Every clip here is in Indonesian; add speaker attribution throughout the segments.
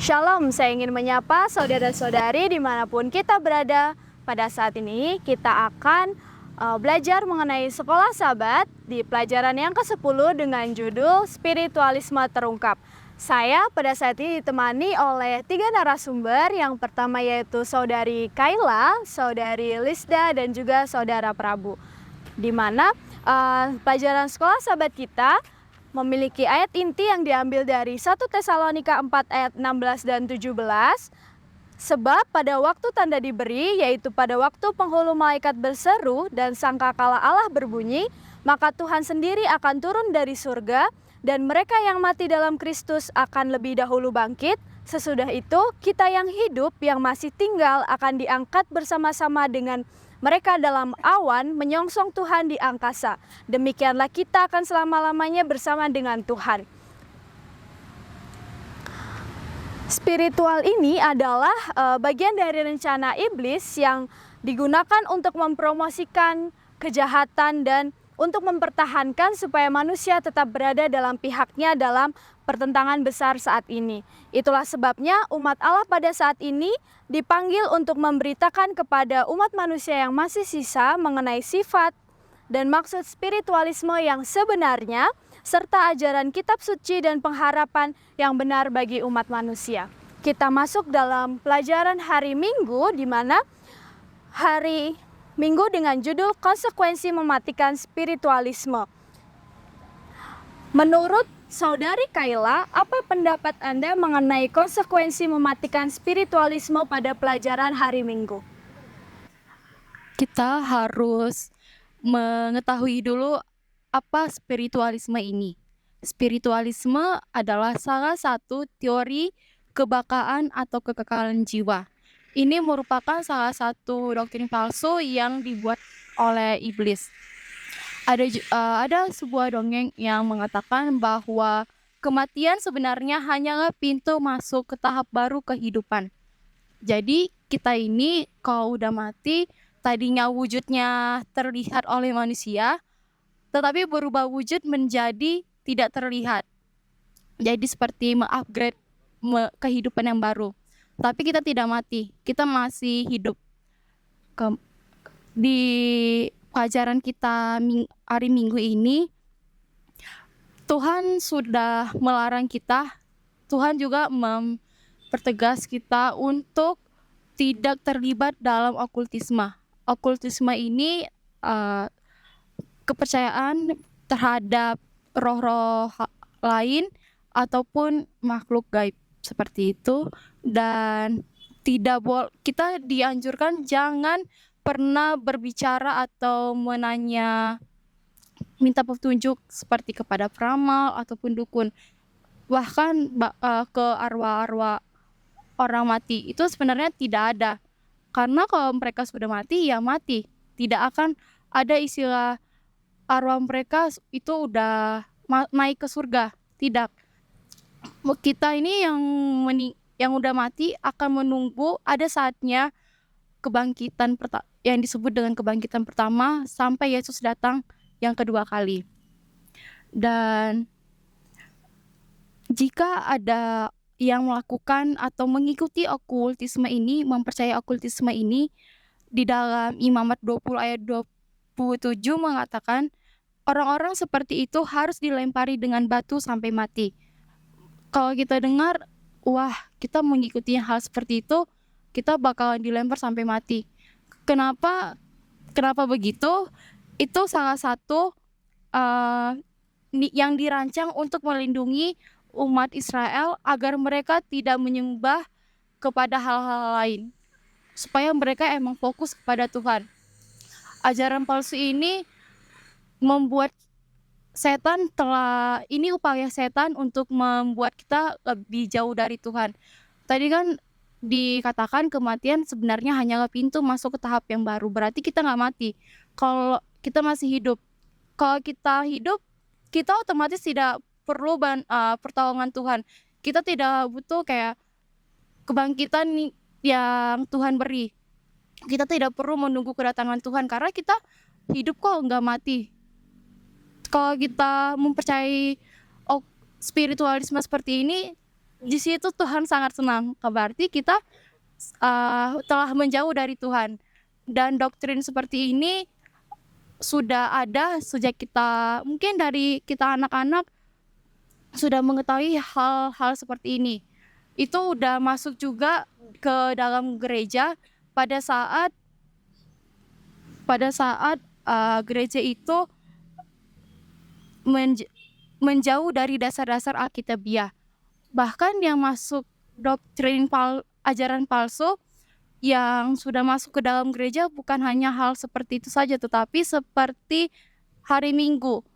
Speaker 1: Shalom, saya ingin menyapa saudara-saudari dimanapun kita berada. Pada saat ini kita akan belajar mengenai sekolah sahabat di pelajaran yang ke-10 dengan judul Spiritualisme Terungkap. Saya pada saat ini ditemani oleh 3 narasumber. Yang pertama yaitu Saudari Kayla, Saudari Lisda, dan juga Saudara Prabu. Di mana pelajaran sekolah sahabat kita memiliki ayat inti yang diambil dari 1 Tesalonika 4 ayat 16 dan 17. Sebab pada waktu tanda diberi, yaitu pada waktu penghulu malaikat berseru dan sangkakala Allah berbunyi, maka Tuhan sendiri akan turun dari surga, dan mereka yang mati dalam Kristus akan lebih dahulu bangkit. Sesudah itu, kita yang hidup, yang masih tinggal, akan diangkat bersama-sama dengan mereka dalam awan menyongsong Tuhan di angkasa. Demikianlah kita akan selama-lamanya bersama dengan Tuhan. Spiritual ini adalah bagian dari rencana iblis yang digunakan untuk mempromosikan kejahatan dan untuk mempertahankan supaya manusia tetap berada dalam pihaknya dalam pertentangan besar saat ini. Itulah sebabnya umat Allah pada saat ini dipanggil untuk memberitakan kepada umat manusia yang masih sisa mengenai sifat dan maksud spiritualisme yang sebenarnya, serta ajaran kitab suci dan pengharapan yang benar bagi umat manusia. Kita masuk dalam pelajaran hari Minggu, di mana hari Minggu dengan judul Konsekuensi Mematikan Spiritualisme. Menurut Saudari Kayla, apa pendapat Anda mengenai konsekuensi mematikan spiritualisme pada pelajaran hari Minggu?
Speaker 2: Kita harus mengetahui dulu apa spiritualisme ini. Spiritualisme adalah salah satu teori kebakaan atau kekekalan jiwa. Ini merupakan salah satu doktrin palsu yang dibuat oleh iblis. Ada sebuah dongeng yang mengatakan bahwa kematian sebenarnya hanyalah pintu masuk ke tahap baru kehidupan. Jadi kita ini kalau udah mati, tadinya wujudnya terlihat oleh manusia, tetapi berubah wujud menjadi tidak terlihat. Jadi seperti mengupgrade kehidupan yang baru. Tapi kita tidak mati, kita masih hidup. Di pelajaran kita hari Minggu ini, Tuhan sudah melarang kita, Tuhan juga mempertegas kita untuk tidak terlibat dalam okultisme. Okultisme ini kepercayaan terhadap roh-roh lain ataupun makhluk gaib seperti itu, dan kita dianjurkan jangan pernah berbicara atau minta petunjuk seperti kepada peramal ataupun dukun, bahkan ke arwah-arwah orang mati. Itu sebenarnya tidak ada, karena kalau mereka sudah mati ya mati, tidak akan ada istilah arwah mereka itu udah naik ke surga. Tidak. Kita ini yang udah mati akan menunggu ada saatnya kebangkitan yang disebut dengan kebangkitan pertama sampai Yesus datang yang kedua kali. Dan jika ada yang melakukan atau mengikuti okultisme ini, mempercayai okultisme ini, di dalam Imamat 20 ayat 27 mengatakan orang-orang seperti itu harus dilempari dengan batu sampai mati. Kalau kita dengar, wah, kita mengikuti hal seperti itu, kita bakalan dilempar sampai mati. Kenapa begitu? Itu salah satu yang dirancang untuk melindungi umat Israel agar mereka tidak menyembah kepada hal-hal lain, supaya mereka emang fokus kepada Tuhan. Ajaran palsu ini membuat ini upaya setan untuk membuat kita lebih jauh dari Tuhan. Tadi kan dikatakan kematian sebenarnya hanyalah pintu masuk ke tahap yang baru, berarti kita nggak mati kalau kita masih hidup. Kalau kita hidup, kita otomatis tidak perlu pertolongan Tuhan. Kita tidak butuh kayak kebangkitan yang Tuhan beri. Kita tidak perlu menunggu kedatangan Tuhan karena kita hidup kok nggak mati. Kalau kita mempercayai spiritualisme seperti ini, di situ Tuhan sangat senang. Berarti kita telah menjauh dari Tuhan. Dan doktrin seperti ini sudah ada sejak kita, mungkin dari kita anak-anak sudah mengetahui hal-hal seperti ini. Itu udah masuk juga ke dalam gereja pada saat gereja itu menjauh dari dasar-dasar Alkitabiah. Bahkan yang masuk doktrin ajaran palsu yang sudah masuk ke dalam gereja bukan hanya hal seperti itu saja, tetapi seperti hari Minggu.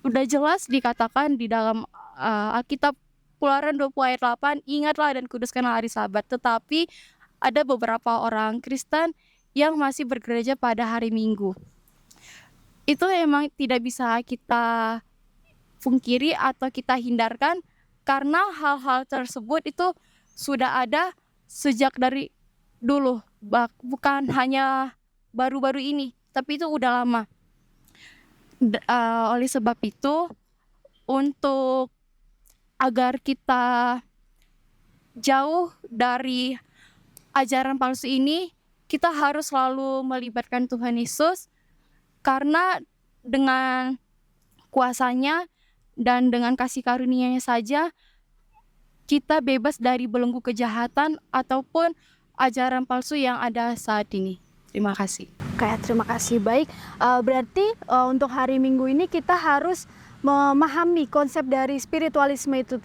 Speaker 2: Udah jelas dikatakan di dalam Alkitab Keluaran 20 ayat 8, ingatlah dan kuduskanlah hari Sabat. Tetapi ada beberapa orang Kristen yang masih bergereja pada hari Minggu. Itu emang tidak bisa kita pungkiri atau kita hindarkan, karena hal-hal tersebut itu sudah ada sejak dari dulu, bukan hanya baru-baru ini, tapi itu udah lama. Oleh sebab itu, untuk agar kita jauh dari ajaran palsu ini, kita harus selalu melibatkan Tuhan Yesus, karena dengan kuasanya dan dengan kasih karunia-Nya saja kita bebas dari belenggu kejahatan ataupun ajaran palsu yang ada saat ini. Terima kasih.
Speaker 1: Oke, terima kasih. Baik, berarti untuk hari Minggu ini kita harus memahami konsep dari spiritualisme itu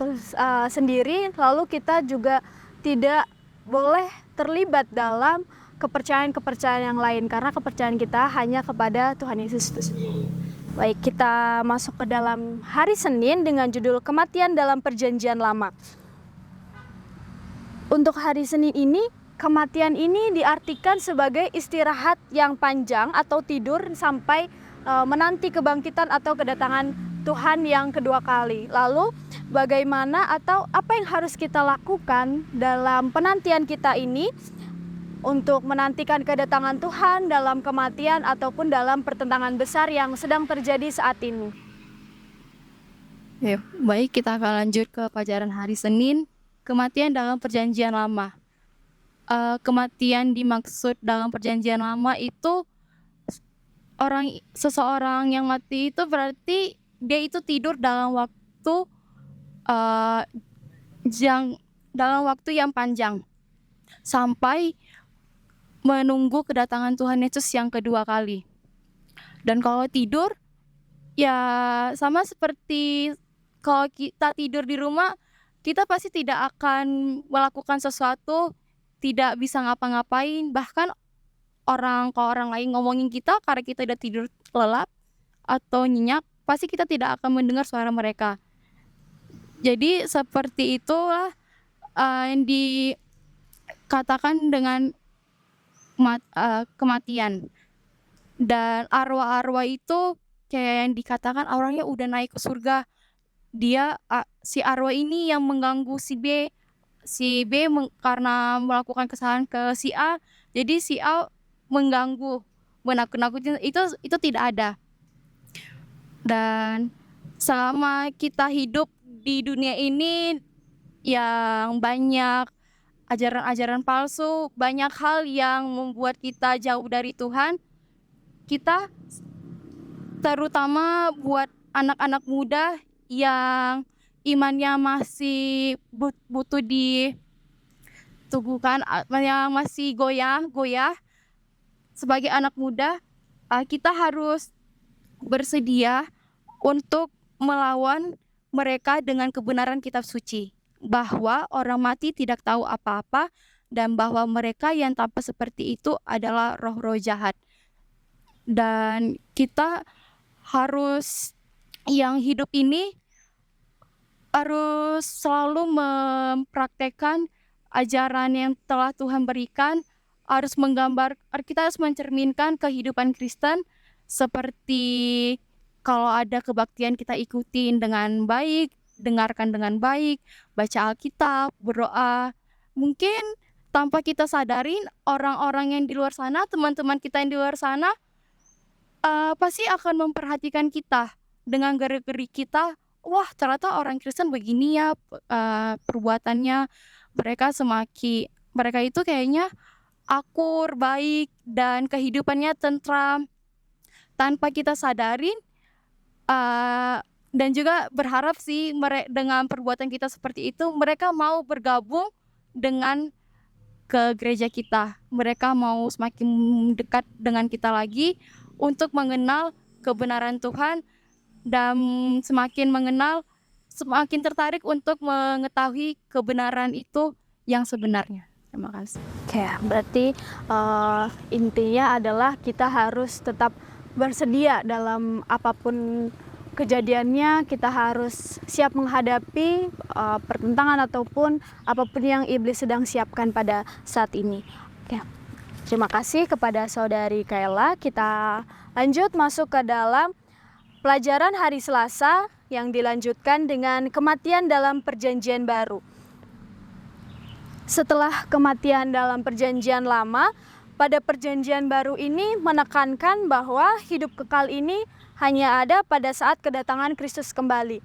Speaker 1: sendiri, lalu kita juga tidak boleh terlibat dalam kepercayaan-kepercayaan yang lain, karena kepercayaan kita hanya kepada Tuhan Yesus itu sendiri. Baik, kita masuk ke dalam hari Senin dengan judul Kematian dalam Perjanjian Lama. Untuk hari Senin ini, kematian ini diartikan sebagai istirahat yang panjang atau tidur sampai menanti kebangkitan atau kedatangan Tuhan yang kedua kali. Lalu bagaimana atau apa yang harus kita lakukan dalam penantian kita ini untuk menantikan kedatangan Tuhan dalam kematian ataupun dalam pertentangan besar yang sedang terjadi saat ini.
Speaker 2: Ya, baik, kita akan lanjut ke pelajaran hari Senin, kematian dalam Perjanjian Lama. Kematian dimaksud dalam Perjanjian Lama itu seseorang yang mati itu berarti dia itu tidur dalam waktu yang panjang sampai menunggu kedatangan Tuhan Yesus yang kedua kali. Dan kalau tidur ya sama seperti kalau kita tidur di rumah, kita pasti tidak akan melakukan sesuatu, tidak bisa ngapa-ngapain, bahkan kalau orang lain ngomongin kita karena kita udah tidur lelap atau nyenyak, pasti kita tidak akan mendengar suara mereka. Jadi seperti itulah yang dikatakan dengan kematian. Dan arwah-arwah itu kayak yang dikatakan orangnya udah naik ke surga. Si arwah ini yang mengganggu si B karena melakukan kesalahan ke si A, jadi si A mengganggu, menakut-nakutin, itu tidak ada. Dan selama kita hidup di dunia ini yang banyak ajaran-ajaran palsu, banyak hal yang membuat kita jauh dari Tuhan. Kita terutama buat anak-anak muda yang imannya masih butuh diteguhkan, yang masih goyah. Sebagai anak muda, kita harus bersedia untuk melawan mereka dengan kebenaran kitab suci, bahwa orang mati tidak tahu apa-apa dan bahwa mereka yang tampak seperti itu adalah roh-roh jahat. Dan kita harus, yang hidup ini harus selalu mempraktekkan ajaran yang telah Tuhan berikan, kita harus mencerminkan kehidupan Kristen, seperti kalau ada kebaktian kita ikutin dengan baik, dengarkan dengan baik, baca Alkitab, berdoa. Mungkin tanpa kita sadarin, orang-orang yang di luar sana, teman-teman kita yang di luar sana, pasti akan memperhatikan kita dengan gerak-gerik kita wah ternyata orang Kristen begini ya perbuatannya. Mereka itu kayaknya akur, baik, dan kehidupannya tentram. Tanpa kita sadarin, dan juga berharap sih dengan perbuatan kita seperti itu, mereka mau bergabung dengan ke gereja kita. Mereka mau semakin dekat dengan kita lagi untuk mengenal kebenaran Tuhan dan semakin tertarik untuk mengetahui kebenaran itu yang sebenarnya. Terima kasih.
Speaker 1: Oke, berarti intinya adalah kita harus tetap bersedia dalam apapun kejadiannya. Kita harus siap menghadapi pertentangan ataupun apapun yang iblis sedang siapkan pada saat ini. Oke, terima kasih kepada Saudari Kayla. Kita lanjut masuk ke dalam pelajaran hari Selasa yang dilanjutkan dengan kematian dalam Perjanjian Baru. Setelah kematian dalam Perjanjian Lama, pada Perjanjian Baru ini menekankan bahwa hidup kekal ini hanya ada pada saat kedatangan Kristus kembali.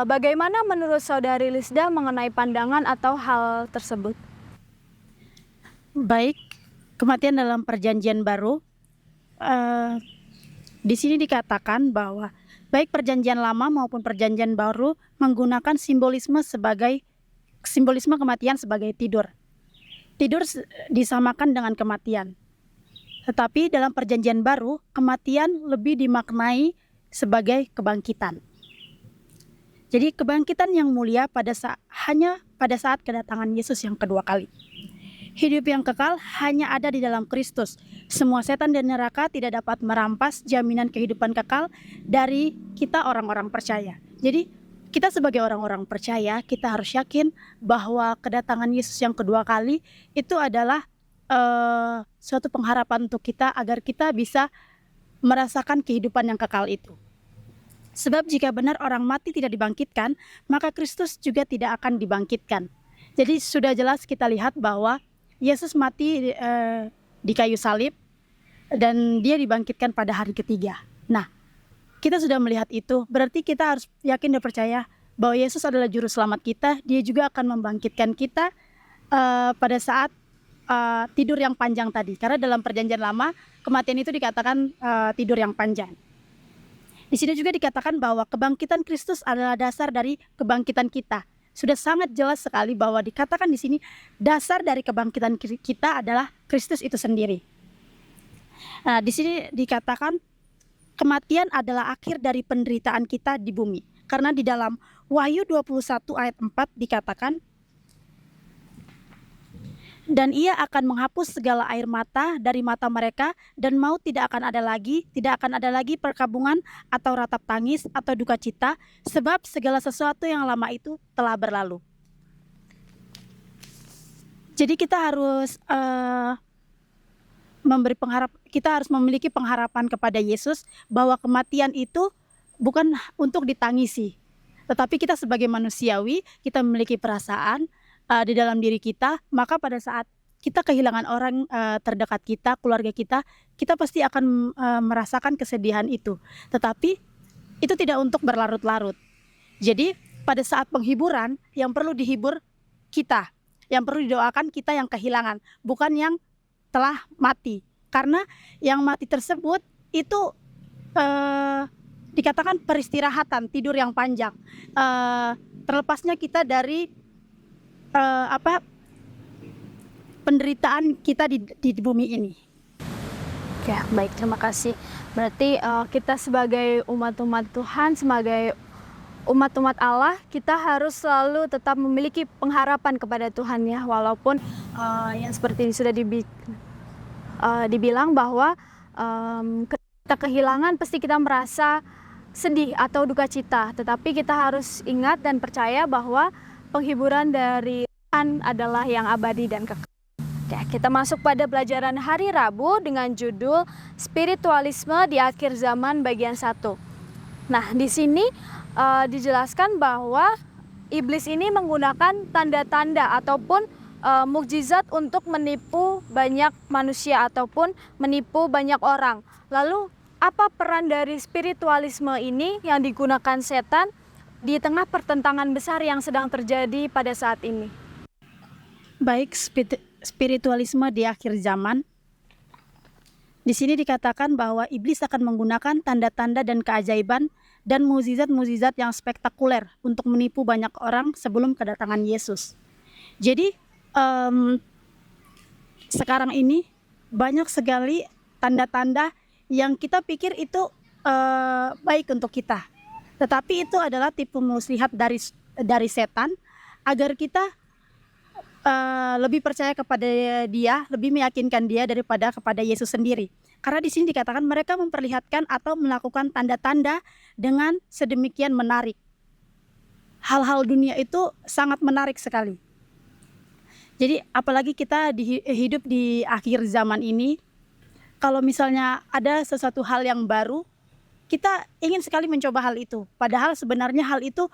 Speaker 1: Bagaimana menurut Saudari Lisda mengenai pandangan atau hal tersebut?
Speaker 3: Baik, kematian dalam Perjanjian Baru, di sini dikatakan bahwa baik Perjanjian Lama maupun Perjanjian Baru menggunakan simbolisme kematian sebagai tidur. Tidur disamakan dengan kematian. Tetapi dalam Perjanjian Baru, kematian lebih dimaknai sebagai kebangkitan. Jadi kebangkitan yang mulia hanya pada saat kedatangan Yesus yang kedua kali. Hidup yang kekal hanya ada di dalam Kristus. Semua setan dan neraka tidak dapat merampas jaminan kehidupan kekal dari kita orang-orang percaya. Jadi kita sebagai orang-orang percaya, kita harus yakin bahwa kedatangan Yesus yang kedua kali itu adalah suatu pengharapan untuk kita agar kita bisa merasakan kehidupan yang kekal itu. Sebab jika benar orang mati tidak dibangkitkan, maka Kristus juga tidak akan dibangkitkan. Jadi sudah jelas kita lihat bahwa Yesus mati di kayu salib dan dia dibangkitkan pada hari ketiga. Nah, kita sudah melihat itu, berarti kita harus yakin dan percaya bahwa Yesus adalah juru selamat kita. Dia juga akan membangkitkan kita pada saat tidur yang panjang tadi. Karena dalam Perjanjian Lama, kematian itu dikatakan tidur yang panjang. Di sini juga dikatakan bahwa kebangkitan Kristus adalah dasar dari kebangkitan kita. Sudah sangat jelas sekali bahwa dikatakan di sini dasar dari kebangkitan kita adalah Kristus itu sendiri. Nah, di sini dikatakan kematian adalah akhir dari penderitaan kita di bumi. Karena di dalam Wahyu 21 ayat 4 dikatakan, dan ia akan menghapus segala air mata dari mata mereka, dan maut tidak akan ada lagi perkabungan atau ratap tangis atau duka cita, sebab segala sesuatu yang lama itu telah berlalu. Jadi kita harus memiliki pengharapan kepada Yesus bahwa kematian itu bukan untuk ditangisi, tetapi kita sebagai manusiawi, kita memiliki perasaan di dalam diri kita, maka pada saat kita kehilangan orang terdekat kita, keluarga kita, kita pasti akan merasakan kesedihan itu. Tetapi itu tidak untuk berlarut-larut. Jadi pada saat penghiburan, yang perlu dihibur kita, yang perlu didoakan kita yang kehilangan, bukan yang telah mati. Karena yang mati tersebut itu dikatakan peristirahatan, tidur yang panjang, terlepasnya kita dari penderitaan kita di bumi ini.
Speaker 1: Oke, baik, terima kasih. Berarti kita sebagai umat-umat Tuhan, sebagai umat-umat Allah, kita harus selalu tetap memiliki pengharapan kepada Tuhan ya, walaupun yang seperti sudah dibilang bahwa kita kehilangan pasti kita merasa sedih atau duka cita, tetapi kita harus ingat dan percaya bahwa penghiburan dari Tuhan adalah yang abadi dan kekal. Oke, kita masuk pada pelajaran hari Rabu dengan judul Spiritualisme di Akhir Zaman bagian 1. Nah, di sini dijelaskan bahwa iblis ini menggunakan tanda-tanda ataupun mukjizat untuk menipu banyak manusia ataupun menipu banyak orang. Lalu apa peran dari spiritualisme ini yang digunakan setan di tengah pertentangan besar yang sedang terjadi pada saat ini?
Speaker 3: Baik, spiritualisme di akhir zaman. Di sini dikatakan bahwa iblis akan menggunakan tanda-tanda dan keajaiban dan mukjizat-mukjizat yang spektakuler untuk menipu banyak orang sebelum kedatangan Yesus. Jadi sekarang ini banyak sekali tanda-tanda yang kita pikir itu baik untuk kita, tetapi itu adalah tipu muslihat dari setan agar kita lebih percaya kepada dia, lebih meyakinkan dia daripada kepada Yesus sendiri. Karena di sini dikatakan mereka memperlihatkan atau melakukan tanda-tanda dengan sedemikian menarik. Hal-hal dunia itu sangat menarik sekali. Jadi apalagi kita hidup di akhir zaman ini, kalau misalnya ada sesuatu hal yang baru, kita ingin sekali mencoba hal itu. Padahal sebenarnya hal itu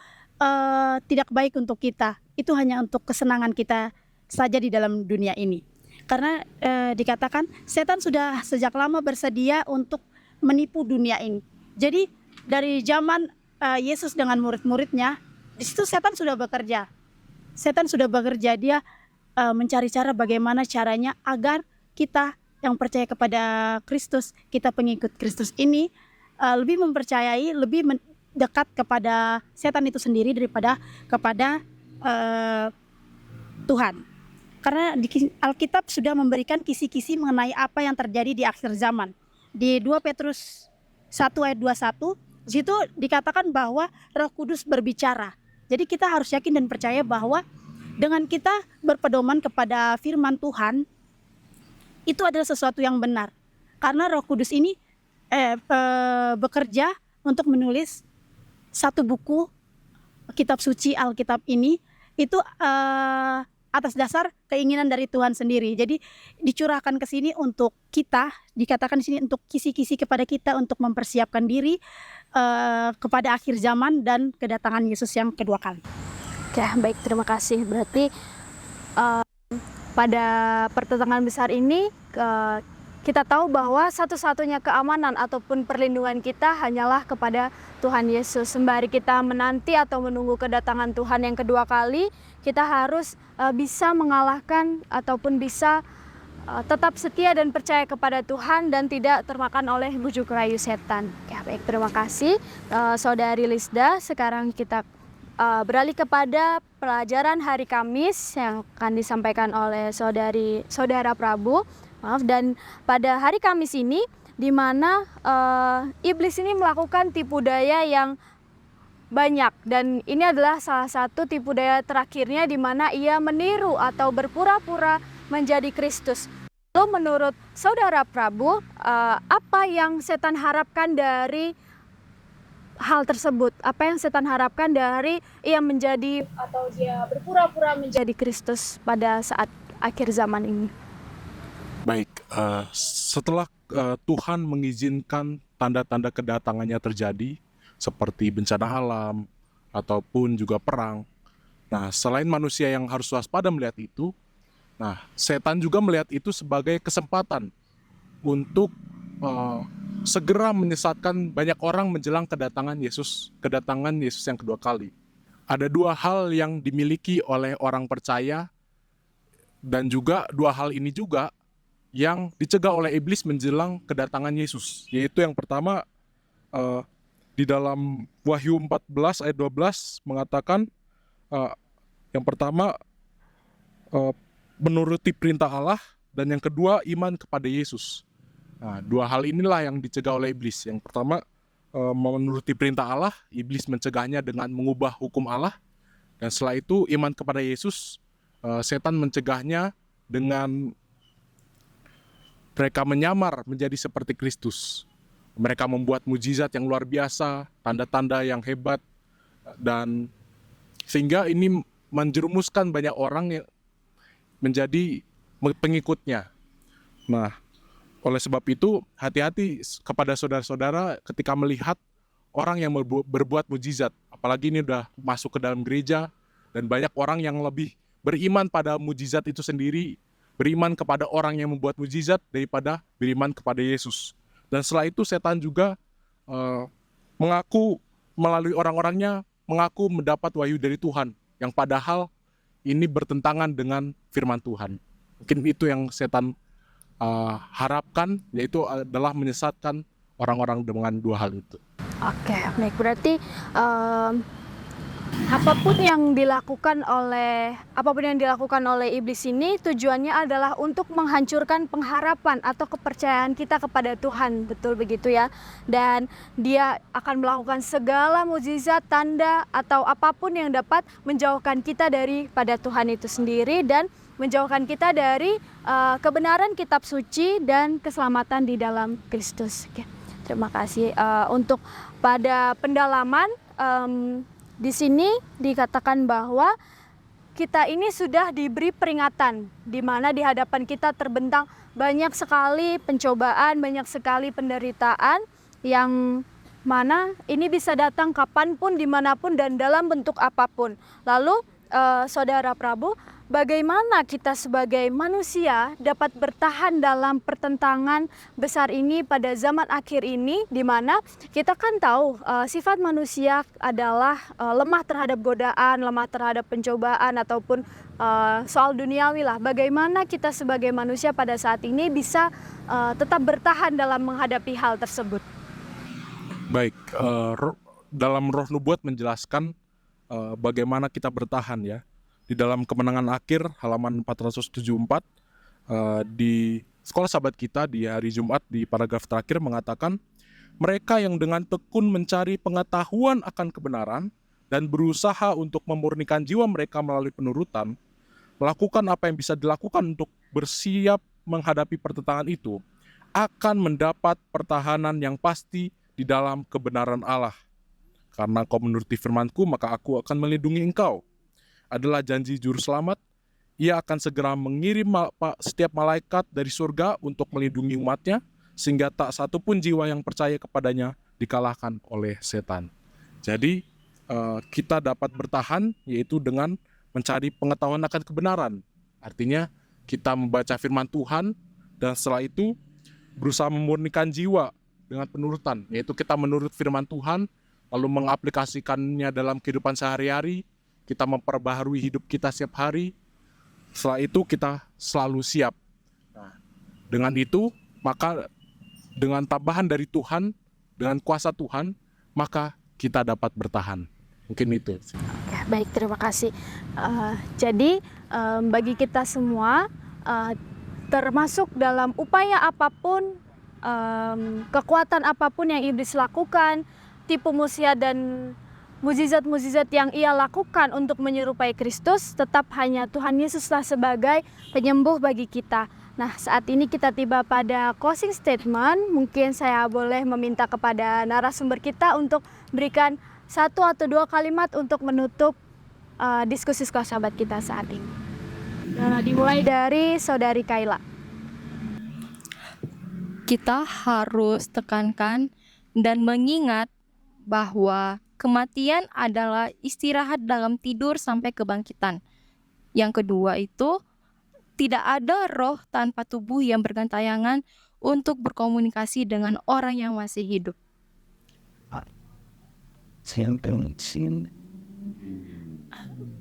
Speaker 3: tidak baik untuk kita. Itu hanya untuk kesenangan kita saja di dalam dunia ini. Karena dikatakan setan sudah sejak lama bersedia untuk menipu dunia ini. Jadi dari zaman Yesus dengan murid-muridnya, di situ setan sudah bekerja. Setan sudah bekerja, dia mencari cara bagaimana caranya agar kita yang percaya kepada Kristus, kita pengikut Kristus ini lebih mempercayai, lebih dekat kepada setan itu sendiri daripada kepada Tuhan. Karena di Alkitab sudah memberikan kisi-kisi mengenai apa yang terjadi di akhir zaman. Di 2 Petrus 1 ayat 21, di situ dikatakan bahwa Roh Kudus berbicara. Jadi kita harus yakin dan percaya bahwa dengan kita berpedoman kepada firman Tuhan, itu adalah sesuatu yang benar. Karena Roh Kudus ini bekerja untuk menulis satu buku kitab suci Alkitab ini, itu atas dasar keinginan dari Tuhan sendiri. Jadi dicurahkan ke sini untuk kita, dikatakan di sini untuk kisi-kisi kepada kita untuk mempersiapkan diri kepada akhir zaman dan kedatangan Yesus yang kedua kali.
Speaker 1: Oke, baik, terima kasih. Berarti pada pertentangan besar ini kita tahu bahwa satu-satunya keamanan ataupun perlindungan kita hanyalah kepada Tuhan Yesus. Sembari kita menanti atau menunggu kedatangan Tuhan yang kedua kali, kita harus bisa mengalahkan ataupun bisa tetap setia dan percaya kepada Tuhan dan tidak termakan oleh bujuk rayu setan. Ya, baik, terima kasih Saudari Lisda. Sekarang kita beralih kepada pelajaran hari Kamis yang akan disampaikan oleh Saudara Prabu. Dan pada hari Kamis ini, di mana iblis ini melakukan tipu daya yang banyak, dan ini adalah salah satu tipu daya terakhirnya di mana ia meniru atau berpura-pura menjadi Kristus. Lalu menurut Saudara Prabu, apa yang setan harapkan dari hal tersebut? Apa yang setan harapkan dari ia menjadi atau dia berpura-pura menjadi Kristus pada saat akhir zaman ini?
Speaker 4: Baik, setelah Tuhan mengizinkan tanda-tanda kedatangannya terjadi, seperti bencana alam, ataupun juga perang. Nah, selain manusia yang harus waspada melihat itu, nah, setan juga melihat itu sebagai kesempatan untuk segera menyesatkan banyak orang menjelang kedatangan Yesus yang kedua kali. Ada dua hal yang dimiliki oleh orang percaya, dan juga dua hal ini juga yang dicegah oleh iblis menjelang kedatangan Yesus. Yaitu yang pertama, di dalam Wahyu 14 ayat 12 mengatakan, yang pertama menuruti perintah Allah, dan yang kedua iman kepada Yesus. Nah, dua hal inilah yang dicegah oleh iblis. Yang pertama, menuruti perintah Allah, iblis mencegahnya dengan mengubah hukum Allah. Dan setelah itu iman kepada Yesus, setan mencegahnya dengan mereka menyamar menjadi seperti Kristus. Mereka membuat mujizat yang luar biasa, tanda-tanda yang hebat, dan sehingga ini menjerumuskan banyak orang yang menjadi pengikutnya. Nah, oleh sebab itu, hati-hati kepada saudara-saudara ketika melihat orang yang berbuat mujizat. Apalagi ini udah masuk ke dalam gereja, dan banyak orang yang lebih beriman pada mujizat itu sendiri, beriman kepada orang yang membuat mujizat daripada beriman kepada Yesus. Dan setelah itu setan juga mengaku melalui orang-orangnya mengaku mendapat wahyu dari Tuhan, yang padahal ini bertentangan dengan firman Tuhan. Mungkin itu yang setan harapkan, yaitu adalah menyesatkan orang-orang dengan dua hal itu.
Speaker 1: Oke, baik. Berarti apapun yang dilakukan oleh iblis ini tujuannya adalah untuk menghancurkan pengharapan atau kepercayaan kita kepada Tuhan, betul begitu ya? Dan dia akan melakukan segala mukjizat, tanda atau apapun yang dapat menjauhkan kita daripada Tuhan itu sendiri dan menjauhkan kita dari kebenaran kitab suci dan keselamatan di dalam Kristus. Oke. Terima kasih untuk pada pendalaman. Di sini dikatakan bahwa kita ini sudah diberi peringatan, di mana di hadapan kita terbentang banyak sekali pencobaan, banyak sekali penderitaan yang mana ini bisa datang kapanpun, dimanapun, dan dalam bentuk apapun. Lalu Saudara Prabu, bagaimana kita sebagai manusia dapat bertahan dalam pertentangan besar ini pada zaman akhir ini, di mana kita kan tahu sifat manusia adalah lemah terhadap godaan, lemah terhadap pencobaan ataupun soal duniawi lah. Bagaimana kita sebagai manusia pada saat ini bisa tetap bertahan dalam menghadapi hal tersebut?
Speaker 4: Baik, dalam Roh Nubuat menjelaskan bagaimana kita bertahan ya. Di dalam Kemenangan Akhir halaman 474 di Sekolah Sahabat Kita di hari Jumat di paragraf terakhir mengatakan, mereka yang dengan tekun mencari pengetahuan akan kebenaran dan berusaha untuk memurnikan jiwa mereka melalui penurutan, melakukan apa yang bisa dilakukan untuk bersiap menghadapi pertentangan itu, akan mendapat pertahanan yang pasti di dalam kebenaran Allah. Karena kau menuruti firman-Ku, maka aku akan melindungi engkau. Adalah janji juru selamat. Ia akan segera mengirim setiap malaikat dari surga untuk melindungi umatnya, sehingga tak satu pun jiwa yang percaya kepadanya dikalahkan oleh setan. Jadi kita dapat bertahan yaitu dengan mencari pengetahuan akan kebenaran. Artinya kita membaca firman Tuhan dan setelah itu berusaha memurnikan jiwa dengan penurutan, yaitu kita menurut firman Tuhan, lalu mengaplikasikannya dalam kehidupan sehari-hari, kita memperbaharui hidup kita setiap hari. Setelah itu kita selalu siap. Nah, dengan itu, maka dengan tambahan dari Tuhan, dengan kuasa Tuhan, maka kita dapat bertahan. Mungkin itu.
Speaker 1: Oke, baik, terima kasih. Jadi bagi kita semua, termasuk dalam upaya apapun, kekuatan apapun yang iblis lakukan, tipu muslihat dan mukjizat-mukjizat yang ia lakukan untuk menyerupai Kristus, tetap hanya Tuhan Yesuslah sebagai penyembuh bagi kita. Nah, saat ini kita tiba pada closing statement. Mungkin saya boleh meminta kepada narasumber kita untuk berikan 1 atau 2 kalimat untuk menutup diskusi Sekolah Sahabat Kita saat ini. Dimulai dari Saudari Kayla.
Speaker 2: Kita harus tekankan dan mengingat bahwa kematian adalah istirahat dalam tidur sampai kebangkitan. Yang kedua itu, tidak ada roh tanpa tubuh yang bergantayangan untuk berkomunikasi dengan orang yang masih hidup.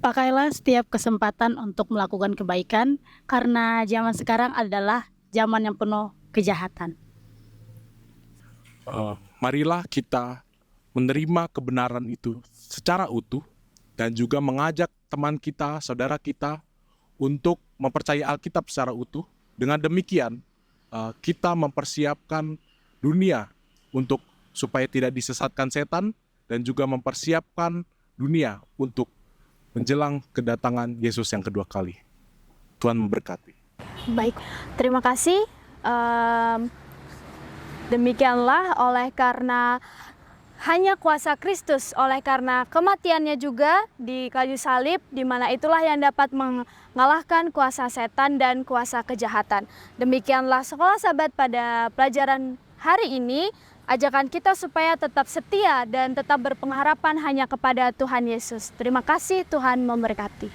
Speaker 3: Pakailah setiap kesempatan untuk melakukan kebaikan, karena zaman sekarang adalah zaman yang penuh kejahatan.
Speaker 4: Marilah kita menerima kebenaran itu secara utuh dan juga mengajak teman kita, saudara kita untuk mempercayai Alkitab secara utuh. Dengan demikian, kita mempersiapkan dunia untuk supaya tidak disesatkan setan dan juga mempersiapkan dunia untuk menjelang kedatangan Yesus yang kedua kali. Tuhan memberkati.
Speaker 1: Baik, terima kasih. Demikianlah oleh karena hanya kuasa Kristus, oleh karena kematiannya juga di kayu salib, di mana itulah yang dapat mengalahkan kuasa setan dan kuasa kejahatan. Demikianlah Sekolah Sahabat pada pelajaran hari ini, ajakan kita supaya tetap setia dan tetap berpengharapan hanya kepada Tuhan Yesus. Terima kasih, Tuhan memberkati.